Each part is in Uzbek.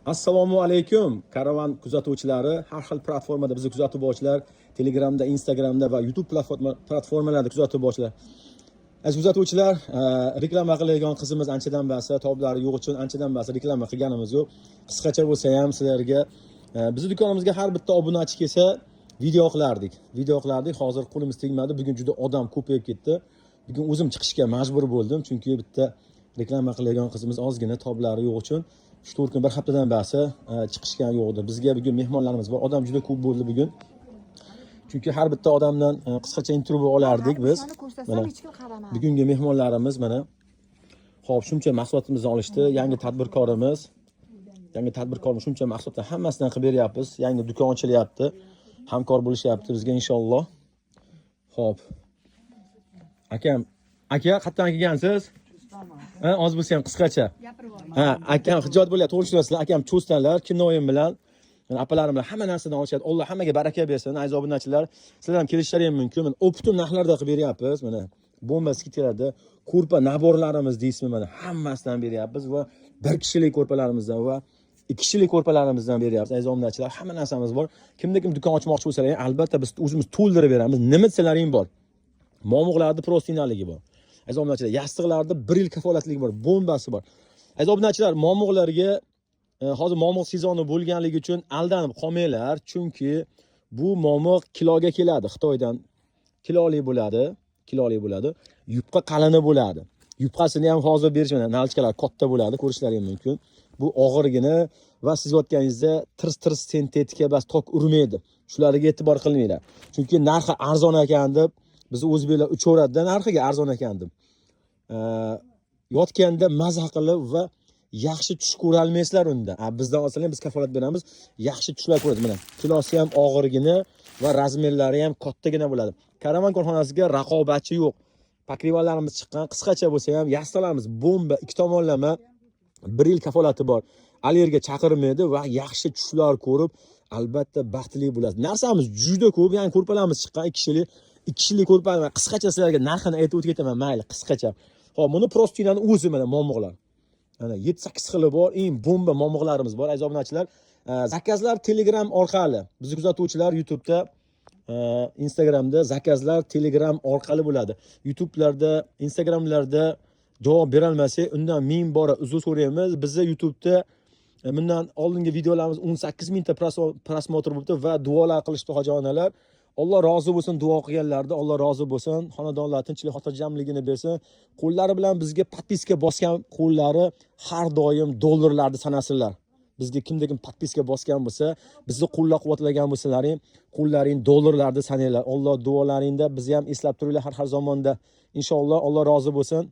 Assalomu alaykum. Karavan kuzatuvchilari, har xil platformada bizni kuzatib boruvchilar, Telegramda, Instagramda va YouTube platformalarida kuzatib boruvchilar. Aziz kuzatuvchilar, reklama qiladigan qizimiz anchadan beri toblari yo'q uchun anchadan beri reklama qilganimiz yo'q. Qisqacha bo'lsa ham sizlarga bizni do'konimizga har bitta obunachi kelsa video qilardik. Hozir qo'limiz tegmadi. Bugun juda odam ko'payib ketdi. Bugun o'zim chiqishga majbur bo'ldim, chunki bitta reklama qiladigan qizimiz ozgina toblari yo'q uchun 3-4 kun bir haftadan beri chiqishgan yo'qdi. Bizga bugun mehmonlarimiz bor. Odam juda ko'p bo'ldi bugun. Chunki har bitta odamdan qisqacha intervyu olardik biz. Mana bugungi mehmonlarimiz mana. Xo'p, shuncha mahsulotimizni olishdi. Yangi tadbirkorimiz shuncha mahsulotlar hammasidan qilib beryapmiz. Yangi do'kon ochilyapti. Hamkor bo'lishyapti bizga inshaalloh. Xo'p. Aka, qayerdan kelgansiz? Oz bo'lsa ham qisqacha. Akam hijot bo'lyapti, to'g'ri tushunasizlar. Akam cho'stanlar, kinoyim bilan, apalarim bilan hamma narsadan olishadi. Alloh hammaga baraka bersin. Aziz obunachilar, sizlar ham kelishlaring mumkin. Mana optim narxlarda qilib beryapmiz. Mana bomba skidkalarda ko'rpa naborlarimiz deysizmi, mana hammasidan beryapmiz va bir kishilik ko'rpalarimizdan va 2 kishilik ko'rpalarimizdan beryapmiz. Aziz obunachilar, hamma narsamiz bor. Kim do'kon ochmoqchi bo'lsalar, albatta biz o'zimiz to'ldirib beramiz. Nima desalaring bor. Momuqlarda prostinaligi bor. Aziz obunachilar, yastiqlarda 1 yil kafolatligi bor, bombasi bor. Aziz obunachilar, momuqlarga hozir momuq sezoni bo'lganligi uchun aldanib qolmanglar, chunki bu momuq kiloga keladi. Xitoydan kiloli bo'ladi. Yupqa qalini bo'ladi. Yupqasini ham hozir berishman. Nalchkalar katta bo'ladi, ko'rishlaring mumkin. Bu og'irgina va siz yotganingizda tirs sintetika bas tok urmaydi. Shularga e'tibor qilmanglar. Chunki narxi arzon ekan deb biz o'zbeklar uchaveradi, narxiga arzon ekan deb. Yotganda maza qilib va yaxshi tush ko'ra olmaysizlar unda. Bizdan olsalar biz kafolat beramiz, yaxshi tushlar ko'radi. Mana kilosi ham og'irgina va razmerlari ham kattagina bo'ladi. Karavan korxonasiga raqobatchi yo'q. Pakrivallarimiz chiqqan, qisqacha bo'lsa ham yastiqlarimiz bomba, 2 tomonlama 1 yil kafolati bor. Allergiya chaqirmaydi va yaxshi tushlar ko'rib, albatta baxtli bo'lasiz. Narsamiz juda ko'p, ya'ni ko'rpalarimiz chiqqan 2 kishilik ko'rpalar. Qisqacha sizlarga narxini aytib o'tib ketaman, mayli, qisqacha. Xo'p, buni prostinani o'zi mana momuqlar. Mana 7-8 xili bor, eng bomba momuqlarimiz bor. Aziz obunachilar, zakazlar Telegram orqali, bizni kuzatuvchilar YouTube'da, Instagramda zakazlar Telegram orqali bo'ladi. YouTube'larda, Instagramlarda javob bera olmasak, undan ming bora uzr so'raymiz. Bizda YouTube'da bundan oldingi videolarimiz 18 mingta prosmotr bo'ldi va duolar qilishdi hojonalar. Alloh rozi bo'lsin, duo qilganlarda Alloh rozi bo'lsin. Xonadonlar tinchlik, xotirjamligini bersin. Qo'llari bilan bizga podpiska bosgan qo'llari har doim dollarlarda sanasizlar. Bizga kimda-kim podpiska bosgan bo'lsa, bizni qo'llab-quvvatlagan bo'lsalaring, qo'llaring dollarlarda sananglar. Alloh duolaringda bizni ham eslab turinglar har zamonda. Inshaalloh Alloh rozi bo'lsin.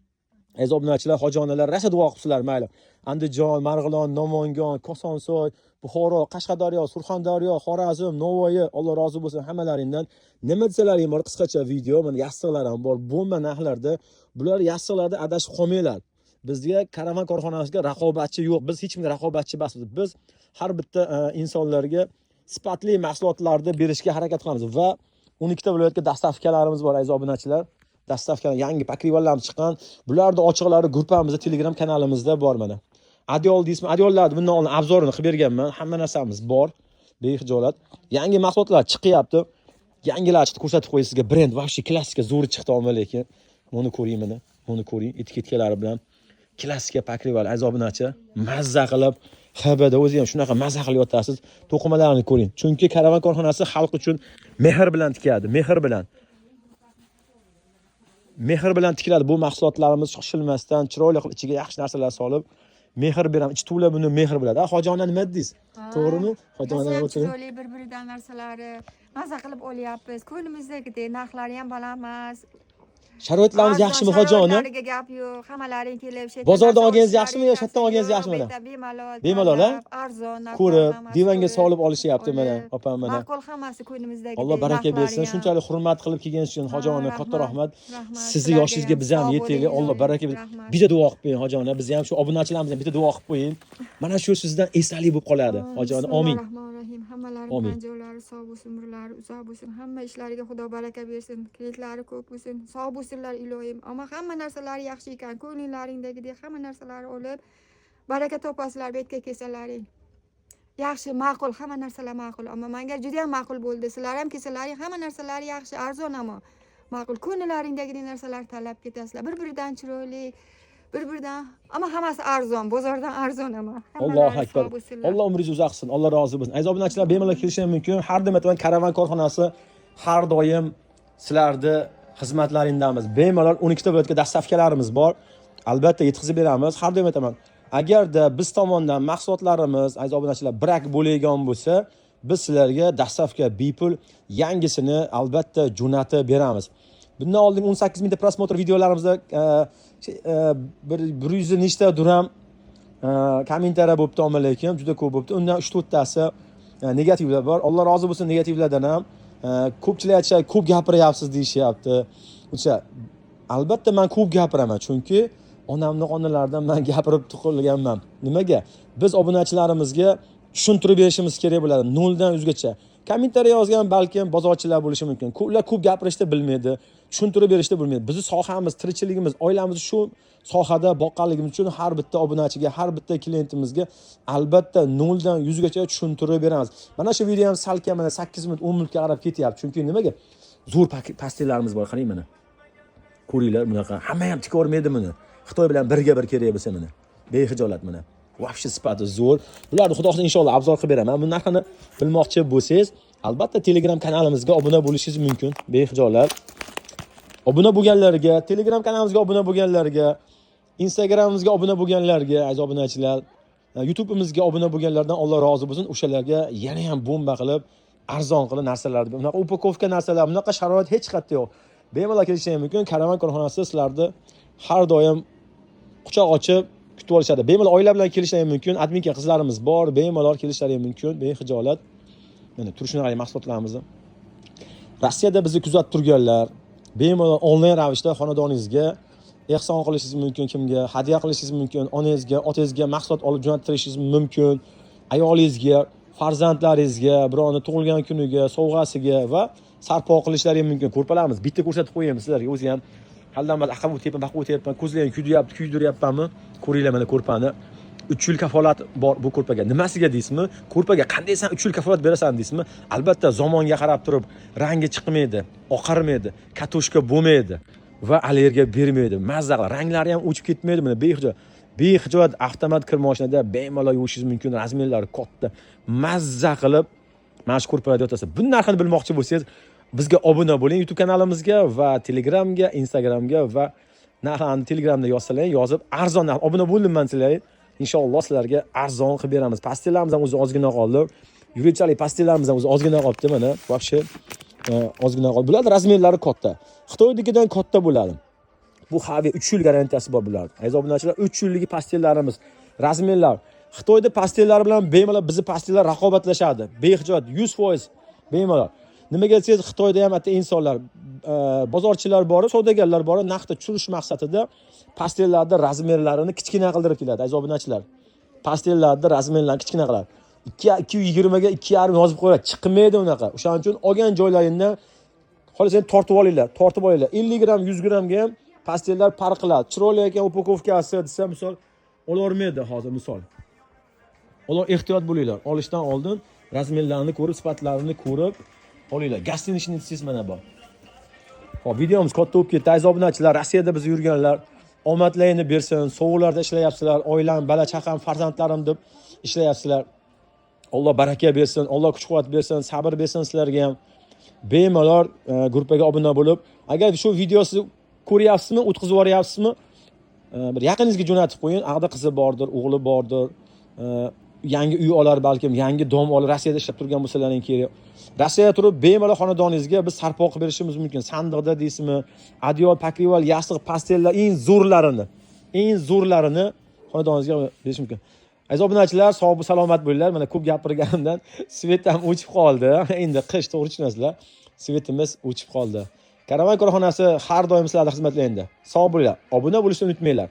Aziz obunachilar, hojonalar rasa duo qilibsizlar, mayli. Andijon, Marg'ilon, Namangan, Kosonsoy, Buxoro, Qashqadaryo, Surxondaryo, Xorazm, Navoiy, Alloh rozi bo'lsin hammalaringdan. Nima desalaring bor, qisqacha video, mana yastiqlar ham bor, bomba narxlarda. Bular yastiqlarda adashib qolmanglar. Bizga karavan korxonasiga raqobatchi yo'q. Biz hech kimga raqobatchi emasmiz. Biz har bitta insonlarga sifatli mahsulotlarni berishga harakat qilamiz va 12 ta viloyatga dastavkalarimiz bor, aziz obunachilar. Dastavkalar yangi pakrivallarimiz chiqqan. Bularning ochiqlari gruppamizda, Telegram kanalimizda bor mana. Adiol deysizmi? Adiollarni bundan oldin obzorini qilib berganman. Hamma narsamiz bor. Behijolat. Yangi mahsulotlar chiqyapti. Yangilar chiqdi, ko'rsatib qo'yay sizga. Brend vaqti klassika zo'ri chiqdi olma lekin. Buni ko'ring mana. Buni ko'ring etiketkalari bilan. Klassika pakrival aziz obunachi. Mazza qilib xabada o'zi ham shunaqa mazza qilib yotasiz. To'qimalarni ko'ring. Chunki karavan korxonasi xalq uchun mehr bilan tikadi, mehr bilan tikiladi. Bu mahsulotlarimiz shoshilmasdan, chiroyli qilib ichiga yaxshi narsalar solib, mehr beramiz. Ichi to'la buni mehr biladi. Hojona nima dedingiz? To'g'rimi? Hojona o'tiring. Chiroyli bir-biridan narsalari maza qilib olyapmiz. Ko'nglimizdagidek narxlari ham baland emas. Sharoitlarimiz yaxshimi hojona? Sharoitlariga gap yo'q. Hammalaring kelib bozordan olganingiz yaxshimi yo shatdan olganingiz yaxshimi? Bemalol, arzon, ko'rib, divanga solib olishyapti mana, opam mana. Ma'qul hammasi ko'nglimizdagidek. Alloh baraka bersin. Shunchalik hurmat qilib kelganingiz uchun hojona katta rahmat. Sizni yoshingizga biz ham yetaylik. Alloh baraka bersin. Bitta duo qilib qo'ying hojona. Biz ham shu obunachilarimiz ham bitta duo qilib qo'ying. Mana shu sizdan esdalik bo'lib qoladi. Hojona, amin. Hammalaring panjolari sog' bo'lsin, umrlari uzoq bo'lsin. Hamma ishlariga Xudo baraka bersin. Klientlari ko'p bo'lsin. Sog' bo'lsinlar ilohim. Ammo hamma narsalari yaxshi ekan. Ko'nglingizdagidek hamma narsalarni olib baraka topasizlar, betga kelsalaring. yaxshi, ma'qul, hamma narsalar ma'qul. Ammo menga juda ham ma'qul bo'ldi. Sizlar ham kelsalaring, hamma narsalari yaxshi, arzon ammo ma'qul. Ko'ngillaringdagi narsalar tanlab ketasizlar. Bir-biridan chiroyli, bir-biridan, ammo hammasi arzon, bozordan arzon ammo. Allohu akbar. Alloh umringizni uzoq qilsin. Alloh rozi bo'lsin. Aziz obunachilar, bemalol kelishingiz mumkin. Har doim aytaman, Karavan korxonasi har doim sizlarni xizmatlaringdamiz. Bemalol 12 ta viloyatga dastavkalarimiz bor. Albatta yetkazib beramiz. Har doim aytaman, agarda biz tomonidan mahsulotlarimiz aziz obunachilar brak bo'ladigan bo'lsa, biz sizlarga dastavka bepul yangisini albatta jo'natib beramiz. Bundan oldin 18 mingta prosmotr videolarimizda 100 nechta duram kommentariya bo'libdi, ammo lekin juda ko'p bo'libdi. Undan 3-4 tasi negativlar bor. Alloh rozi bo'lsin negativlardan ham. Ko'pchilik aytishadi, ko'p gapiryapsiz deyishyapti. O'sha albatta men ko'p gapiraman, chunki onamning qonlaridan men gapirib tug'ilganman. Nimaga? Biz obunachilarimizga tushuntirib berishimiz kerak bo'ladi, 0 dan 100 gacha. Kommentariya yozgan balkim bozorchilar bo'lishi mumkin. Ular ko'p gapirishni bilmaydi, tushuntirib berishni bilmaydi. Bizning sohamiz, tirikchiligimiz, oilamiz shu sohada boqqanligimiz uchun har bitta obunachiga, har bitta klientimizga albatta 0 dan 100 gacha tushuntirib beramiz. Mana shu video ham salkam mana 8 minut, 10 minutga qarab ketyapti. Chunki nimaga? Zo'r pastellarimiz bor, qarang mana. Ko'ringlar, bunaqa hamma ham tik ko'rmaydi buni. Xitoy bilan birga bir kerak bo'lsa mana. Behijolat mana. Vobshe sifati zo'r. Bularni xudo xohlasa inshaalloh obzor qilib beraman. Bu narxini bilmoqchi bo'lsangiz, albatta Telegram kanalimizga obuna bo'lishingiz mumkin. Behijolat. Obuna bo'lganlarga, Telegram kanalimizga obuna bo'lganlarga, Instagramimizga obuna bo'lganlarga, aziz obunachilar, YouTube'imizga obuna bo'lganlardan Alloh rozi bo'lsin. O'shalarga yana ham bomba qilib, arzon qilib narsalarni, bunaqa upakovka narsalar, bunaqa sharoit hech qayerda yo'q. Bemalol kelishingiz mumkin. Karavan korxonasi sizlarni har doim quchoq ochib kutib olishadi. Bemalol oila bilan kelishingiz mumkin. Adminka qizlarimiz bor, bemalol kelishlari mumkin. Behijolat. Mana turishni qarang mahsulotlarimizni. Rossiyada bizni kuzatib turganlar bemalol onlayn ravishda xonadoningizga ehson qilishingiz mumkin, kimga hadya qilishingiz mumkin, onangizga, otangizga mahsulot olib jo'natirishingiz mumkin, ayolingizga, farzandlaringizga, birovni tug'ilgan kuniga, sovg'asiga va sarpo qilishlari mumkin. Ko'rpalarimiz bitta ko'rsatib qo'yamiz sizlarga. O'zi ham haldan-bal aqab o'tyapman, baqib o'tyapman, ko'zlaring kuydiryapmanmi? Ko'ringlar mana ko'rpani. 3 yil kafolat bor bu ko'rpaga. Nimasiga deysizmi? Ko'rpaga qanday sen 3 yil kafolat berasan deysizmi? Albatta zamonga qarab turib rangi chiqmaydi, oqarmaydi, katoshka bo'lmaydi va allergiya bermaydi. Mazza qiladi. Ranglari ham o'chib ketmaydi. Mana behijoat avtomat kir mashinada bemalol yuvishingiz mumkin. Razmerlari katta. Mazza qilib mana shu ko'rpalarni yotasiz. Bu narxini bilmoqchi bo'lsangiz, bizga obuna bo'ling YouTube kanalimizga va Telegramga, Instagramga va narxni Telegramda yozsalar, yozib arzon narx obuna bo'ldim sizlar. Inshaalloh sizlarga arzon qilib beramiz. Pastellarimiz ham o'zi ozgina qoldi. Yurichalik pastellarimiz ham o'zi ozgina qolibdi mana. Vobshe ozgina qoldi. Bular razmerlari katta. Xitoydagidan katta bo'ladi. Bu Xavi 3 yil garantiyasi bor bular. Aziz obunachilar, 3 yillik pastellarimiz, razmerlar. Xitoyda pastellar bilan bemalol bizi pastellar raqobatlashadi. Behijoat 100% bemalol. Nimaga desangiz, Xitoyda ham hatto insonlar, bozorchilar bor, savdogarlar bor, narxni tushirish maqsadida pastellarning razmerlarini kichkina qildirib keladi. Aziz obunachilar, pastellarning razmerlarini kichkina qiladi. 220 ga 2,5 yozib qo'yadi. Chiqmaydi unaqa. O'shaning uchun olgan joylaringdan xohlasangiz tortib olinglar. 50 gram, 100 gramga ham pastellar farq qiladi. Chiroyli ekan upakovkasi desa, misol ololmaydi hozir misol. Ular ehtiyot bo'linglar. Olishdan oldin razmerlarini ko'rib, sifatlarini ko'rib olinglar. Gostinishnitsiz mana bu. Xo'p, videomiz katta bo'lib ketdi. Aziz obunachilar, Rossiyada biz yurganlar omadlarini bersin. Sovuqlarda ishlayapsizlar, oilam, bola chaqam, farzandlarim deb ishlayapsizlar. Alloh baraka bersin, Alloh kuch-quvvat bersin, sabr bersin sizlarga ham. Bemalol guruhga obuna bo'lib, agar shu videosini ko'ryapsizmi, o'tkazib yuboryapsizmi, bir yaqiningizga jo'natib qo'ying. Aqda qizi bordir, o'g'li bordir, yangi uy olar, balkim yangi dom olar, Rossiyada ishlab turgan bo'lsalaring kerak. Rossiyada turib bemalol xonadoningizga biz sarpo qilib berishimiz mumkin. Sandiqda deysizmi, adyol, pakrival, yostiq, pastellar eng zo'rlarini xonadoningizga berish mumkin. Aziz obunachilar, sog' va salomat bo'linglar. Mana ko'p gapirganimdan svet ham o'chib qoldi. Endi qish, to'g'ri tushunasizlar. Svetimiz o'chib qoldi. Karavan korxonasi har doim sizlarga xizmatlaydi. Sog' bo'linglar. Obuna bo'lishni unutmanglar.